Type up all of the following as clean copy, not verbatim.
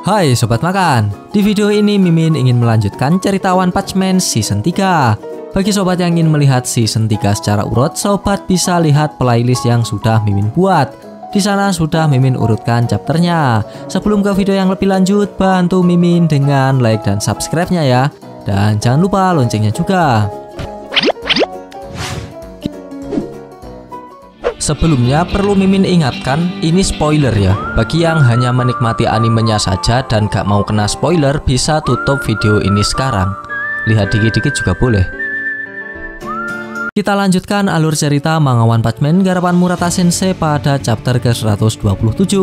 Hai Sobat Makan, di video ini Mimin ingin melanjutkan cerita One Punch Man Season 3. Bagi sobat yang ingin melihat Season 3 secara urut, sobat bisa lihat playlist yang sudah Mimin buat. Di sana sudah Mimin urutkan chapternya. Sebelum ke video yang lebih lanjut, bantu Mimin dengan like dan subscribe-nya ya. Dan jangan lupa loncengnya juga. Sebelumnya perlu Mimin ingatkan, ini spoiler ya. Bagi yang hanya menikmati animenya saja dan gak mau kena spoiler, bisa tutup video ini sekarang. Lihat dikit-dikit juga boleh. Kita lanjutkan alur cerita manga One Punch Man garapan Murata Sensei pada chapter ke-127.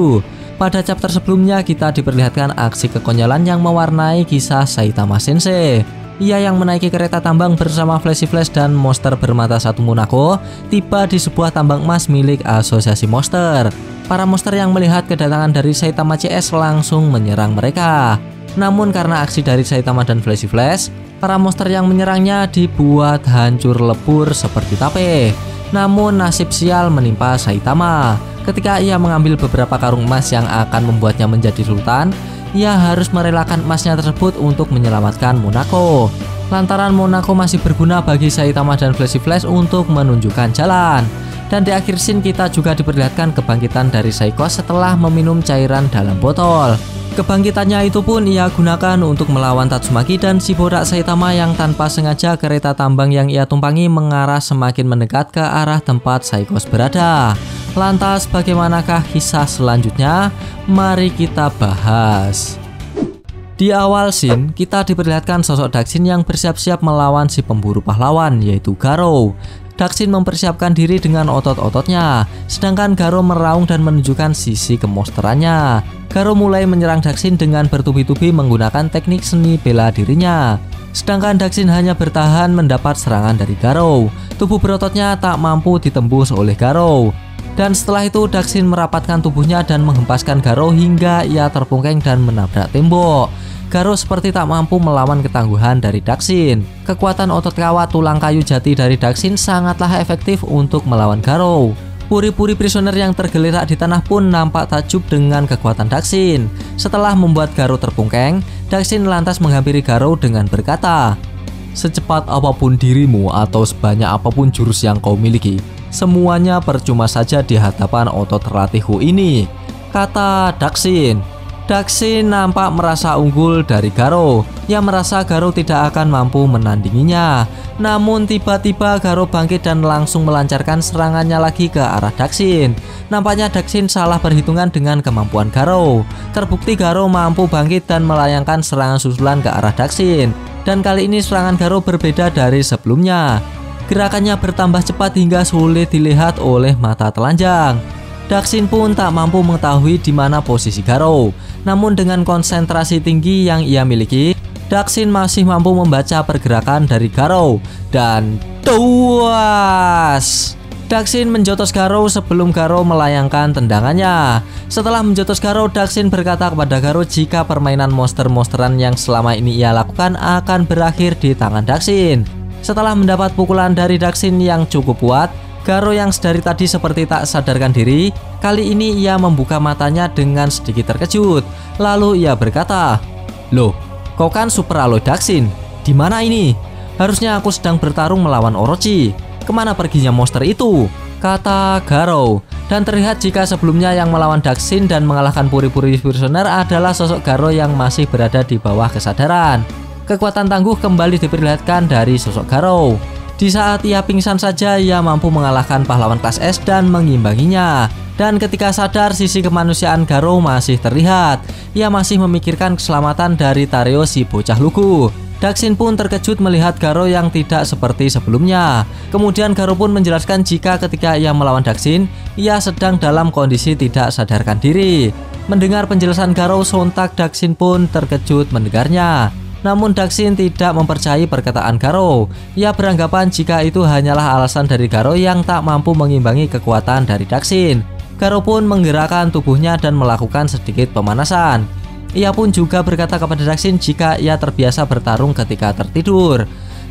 Pada chapter sebelumnya kita diperlihatkan aksi kekonyolan yang mewarnai kisah Saitama Sensei. Ia yang menaiki kereta tambang bersama Flashy Flash dan monster bermata satu Monako tiba di sebuah tambang emas milik asosiasi monster. Para monster yang melihat kedatangan dari Saitama CS langsung menyerang mereka. Namun karena aksi dari Saitama dan Flashy Flash, para monster yang menyerangnya dibuat hancur lebur seperti tape. Namun nasib sial menimpa Saitama. Ketika ia mengambil beberapa karung emas yang akan membuatnya menjadi sultan, ia harus merelakan emasnya tersebut untuk menyelamatkan Monako. Lantaran Monako masih berguna bagi Saitama dan Flashy Flash untuk menunjukkan jalan. Dan di akhir scene kita juga diperlihatkan kebangkitan dari Saiko setelah meminum cairan dalam botol. Kebangkitannya itu pun ia gunakan untuk melawan Tatsumaki dan si bodak Saitama yang tanpa sengaja kereta tambang yang ia tumpangi mengarah semakin mendekat ke arah tempat Saikos berada. Lantas bagaimanakah kisah selanjutnya? Mari kita bahas. Di awal scene kita diperlihatkan sosok Daxin yang bersiap-siap melawan si pemburu pahlawan yaitu Garou. Daxin mempersiapkan diri dengan otot-ototnya, sedangkan Garou meraung dan menunjukkan sisi kemonsterannya. Garou mulai menyerang Daxin dengan bertubi-tubi menggunakan teknik seni bela dirinya. Sedangkan Daxin hanya bertahan mendapat serangan dari Garou. Tubuh berototnya tak mampu ditembus oleh Garou. Dan setelah itu Daxin merapatkan tubuhnya dan menghempaskan Garou hingga ia terpungkeng dan menabrak tembok. Garou seperti tak mampu melawan ketangguhan dari Daxin. Kekuatan otot kawat tulang kayu jati dari Daxin sangatlah efektif untuk melawan Garou. Puri-puri prisoner yang tergeletak di tanah pun nampak takjub dengan kekuatan Daxin. Setelah membuat Garou terpungkeng, Daxin lantas menghampiri Garou dengan berkata, "Secepat apapun dirimu atau sebanyak apapun jurus yang kau miliki, semuanya percuma saja di hadapan otot terlatihku ini," kata Daxin. Daxin nampak merasa unggul dari Garou. Ia merasa Garou tidak akan mampu menandinginya. Namun tiba-tiba Garou bangkit dan langsung melancarkan serangannya lagi ke arah Daxin. Nampaknya Daxin salah perhitungan dengan kemampuan Garou. Terbukti Garou mampu bangkit dan melayangkan serangan susulan ke arah Daxin. Dan kali ini serangan Garou berbeda dari sebelumnya. Gerakannya bertambah cepat hingga sulit dilihat oleh mata telanjang. Daxin pun tak mampu mengetahui di mana posisi Garou. Namun dengan konsentrasi tinggi yang ia miliki, Daxin masih mampu membaca pergerakan dari Garou. Dan tuas! Daxin menjotos Garou sebelum Garou melayangkan tendangannya. Setelah menjotos Garou, Daxin berkata kepada Garou jika permainan monster-monsteran yang selama ini ia lakukan akan berakhir di tangan Daxin. Setelah mendapat pukulan dari Daxin yang cukup kuat, Garou yang sedari tadi seperti tak sadarkan diri, kali ini ia membuka matanya dengan sedikit terkejut. Lalu ia berkata, "Loh, kau kan Super Alloy Daxin, di mana ini? Harusnya aku sedang bertarung melawan Orochi. Kemana perginya monster itu?" kata Garou. Dan terlihat jika sebelumnya yang melawan Daxin dan mengalahkan puri-puri prisoner adalah sosok Garou yang masih berada di bawah kesadaran. Kekuatan tangguh kembali diperlihatkan dari sosok Garou. Di saat ia pingsan saja, ia mampu mengalahkan pahlawan kelas S dan mengimbanginya. Dan ketika sadar, sisi kemanusiaan Garou masih terlihat. Ia masih memikirkan keselamatan dari Tareo si bocah lugu. Daxin pun terkejut melihat Garou yang tidak seperti sebelumnya. Kemudian Garou pun menjelaskan jika ketika ia melawan Daxin, ia sedang dalam kondisi tidak sadarkan diri. Mendengar penjelasan Garou, sontak Daxin pun terkejut mendengarnya. Namun Daxin tidak mempercayai perkataan Garou. Ia beranggapan jika itu hanyalah alasan dari Garou yang tak mampu mengimbangi kekuatan dari Daxin. Garou pun menggerakkan tubuhnya dan melakukan sedikit pemanasan. Ia pun juga berkata kepada Daxin jika ia terbiasa bertarung ketika tertidur.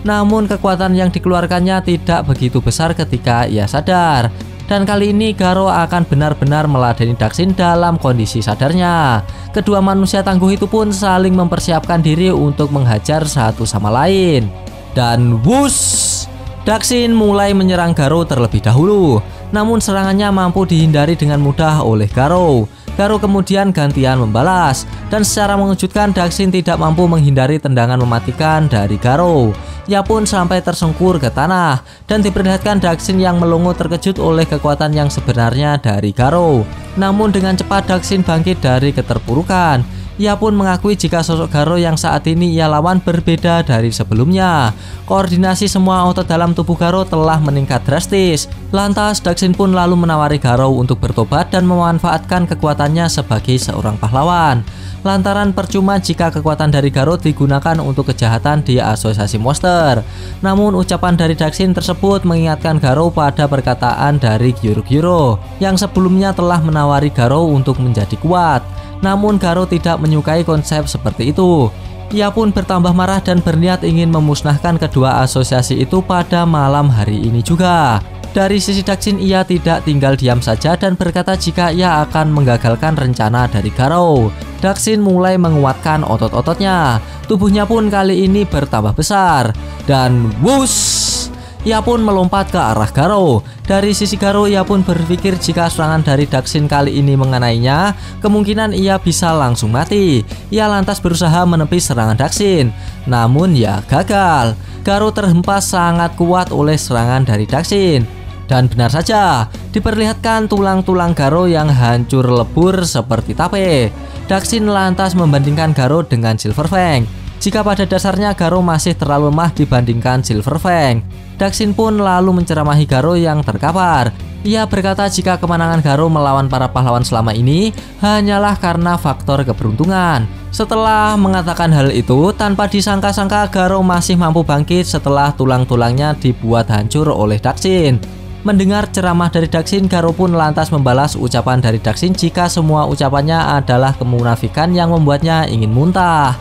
Namun kekuatan yang dikeluarkannya tidak begitu besar ketika ia sadar. Dan kali ini Garo akan benar-benar meladeni Daxin dalam kondisi sadarnya. Kedua manusia tangguh itu pun saling mempersiapkan diri untuk menghajar satu sama lain. Dan wush, Daxin mulai menyerang Garo terlebih dahulu. Namun serangannya mampu dihindari dengan mudah oleh Garo. Garo kemudian gantian membalas, dan secara mengejutkan Daxin tidak mampu menghindari tendangan mematikan dari Garo. Ia pun sampai tersungkur ke tanah, dan diperlihatkan Daxin yang melongo terkejut oleh kekuatan yang sebenarnya dari Garo. Namun dengan cepat Daxin bangkit dari keterpurukan. Ia pun mengakui jika sosok Garo yang saat ini ia lawan berbeda dari sebelumnya. Koordinasi semua otot dalam tubuh Garo telah meningkat drastis. Lantas Daxin pun lalu menawari Garo untuk bertobat dan memanfaatkan kekuatannya sebagai seorang pahlawan. Lantaran percuma jika kekuatan dari Garo digunakan untuk kejahatan di asosiasi monster. Namun ucapan dari Daxin tersebut mengingatkan Garo pada perkataan dari Gyuro-Gyuro yang sebelumnya telah menawari Garo untuk menjadi kuat. Namun Garo tidak menyukai konsep seperti itu. Ia pun bertambah marah dan berniat ingin memusnahkan kedua asosiasi itu pada malam hari ini juga. Dari sisi Daxin, ia tidak tinggal diam saja dan berkata jika ia akan menggagalkan rencana dari Garo. Daxin mulai menguatkan otot-ototnya. Tubuhnya pun kali ini bertambah besar. Dan wush, ia pun melompat ke arah Garo. Dari sisi Garo, ia pun berpikir jika serangan dari Daxin kali ini mengenainya, kemungkinan ia bisa langsung mati. Ia lantas berusaha menepis serangan Daxin, namun ya gagal. Garo terhempas sangat kuat oleh serangan dari Daxin. Dan benar saja, diperlihatkan tulang-tulang Garo yang hancur lebur seperti tape. Daxin lantas membandingkan Garo dengan Silver Fang. Jika pada dasarnya Garo masih terlalu lemah dibandingkan Silver Fang. Daxin pun lalu menceramahi Garo yang terkapar. Ia berkata jika kemenangan Garo melawan para pahlawan selama ini hanyalah karena faktor keberuntungan. Setelah mengatakan hal itu, tanpa disangka-sangka Garo masih mampu bangkit setelah tulang-tulangnya dibuat hancur oleh Daxin. Mendengar ceramah dari Daxin, Garo pun lantas membalas ucapan dari Daxin jika semua ucapannya adalah kemunafikan yang membuatnya ingin muntah.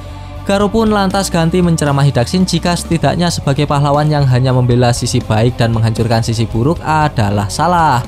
Garo pun lantas ganti menceramahi Daxin jika setidaknya sebagai pahlawan yang hanya membela sisi baik dan menghancurkan sisi buruk adalah salah.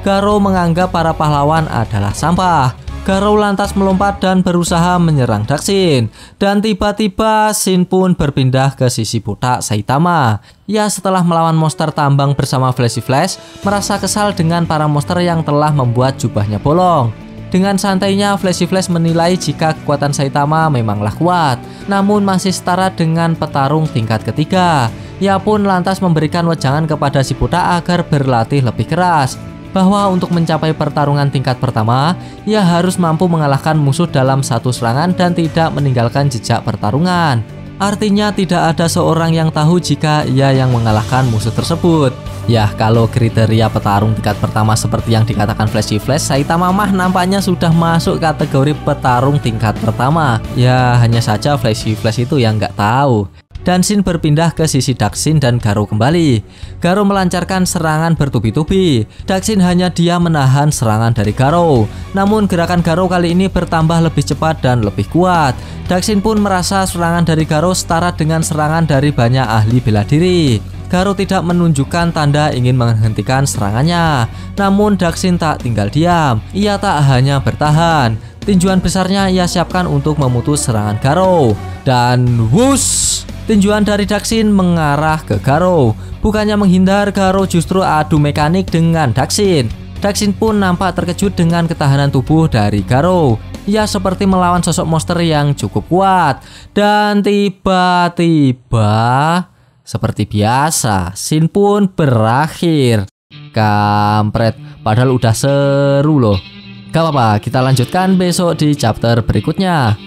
Garo menganggap para pahlawan adalah sampah. Garo lantas melompat dan berusaha menyerang Daxin. Dan tiba-tiba Shin pun berpindah ke sisi botak Saitama. Ia setelah melawan monster tambang bersama Flashy Flash, merasa kesal dengan para monster yang telah membuat jubahnya bolong. Dengan santainya Flashy Flash menilai jika kekuatan Saitama memanglah kuat, namun masih setara dengan petarung tingkat ketiga. Ia pun lantas memberikan wejangan kepada si botak agar berlatih lebih keras, bahwa untuk mencapai pertarungan tingkat pertama, ia harus mampu mengalahkan musuh dalam satu serangan dan tidak meninggalkan jejak pertarungan. Artinya tidak ada seorang yang tahu jika ia yang mengalahkan musuh tersebut. Ya, kalau kriteria petarung tingkat pertama seperti yang dikatakan Flashy Flash, Saitama mah nampaknya sudah masuk kategori petarung tingkat pertama. Ya, hanya saja Flashy Flash itu yang nggak tahu. Dan Shin berpindah ke sisi Daxin dan Garo kembali. Garo melancarkan serangan bertubi-tubi. Daxin hanya dia menahan serangan dari Garo. Namun gerakan Garo kali ini bertambah lebih cepat dan lebih kuat. Daxin pun merasa serangan dari Garo setara dengan serangan dari banyak ahli bela diri. Garo tidak menunjukkan tanda ingin menghentikan serangannya. Namun Daxin tak tinggal diam. Ia tak hanya bertahan. Tinjuan besarnya ia siapkan untuk memutus serangan Garo. Dan wush! Tinjuan dari Daxin mengarah ke Garo. Bukannya menghindar, Garo justru adu mekanik dengan Daxin. Daxin pun nampak terkejut dengan ketahanan tubuh dari Garo. Ia seperti melawan sosok monster yang cukup kuat. Dan tiba-tiba, seperti biasa, Shin pun berakhir. Kampret, padahal udah seru loh. Gak apa-apa, kita lanjutkan besok di chapter berikutnya.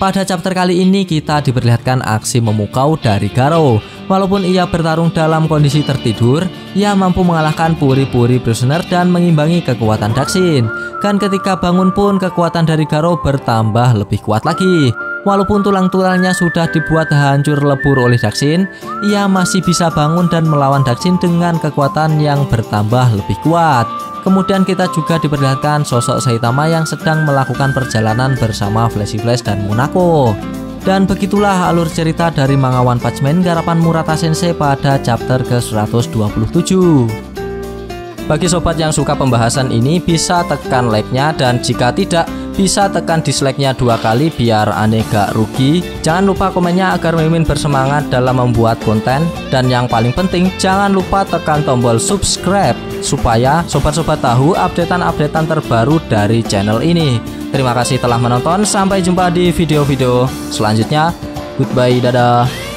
Pada chapter kali ini kita diperlihatkan aksi memukau dari Garo. Walaupun ia bertarung dalam kondisi tertidur, ia mampu mengalahkan puri-puri prisoner dan mengimbangi kekuatan Daxin. Dan ketika bangun pun kekuatan dari Garo bertambah lebih kuat lagi. Walaupun tulang-tulangnya sudah dibuat hancur lebur oleh Daxin, ia masih bisa bangun dan melawan Daxin dengan kekuatan yang bertambah lebih kuat. Kemudian kita juga diperlihatkan sosok Saitama yang sedang melakukan perjalanan bersama Flashy Flash dan Monako. Dan begitulah alur cerita dari manga One Punch Man garapan Murata Sensei pada chapter ke-127. Bagi sobat yang suka pembahasan ini bisa tekan like-nya, dan jika tidak bisa tekan dislike-nya 2 kali biar aneh gak rugi. Jangan lupa komennya agar Mimin bersemangat dalam membuat konten, dan yang paling penting jangan lupa tekan tombol subscribe supaya sobat-sobat tahu updatean-updatean terbaru dari channel ini. Terima kasih telah menonton, sampai jumpa di video-video selanjutnya. Goodbye, dadah.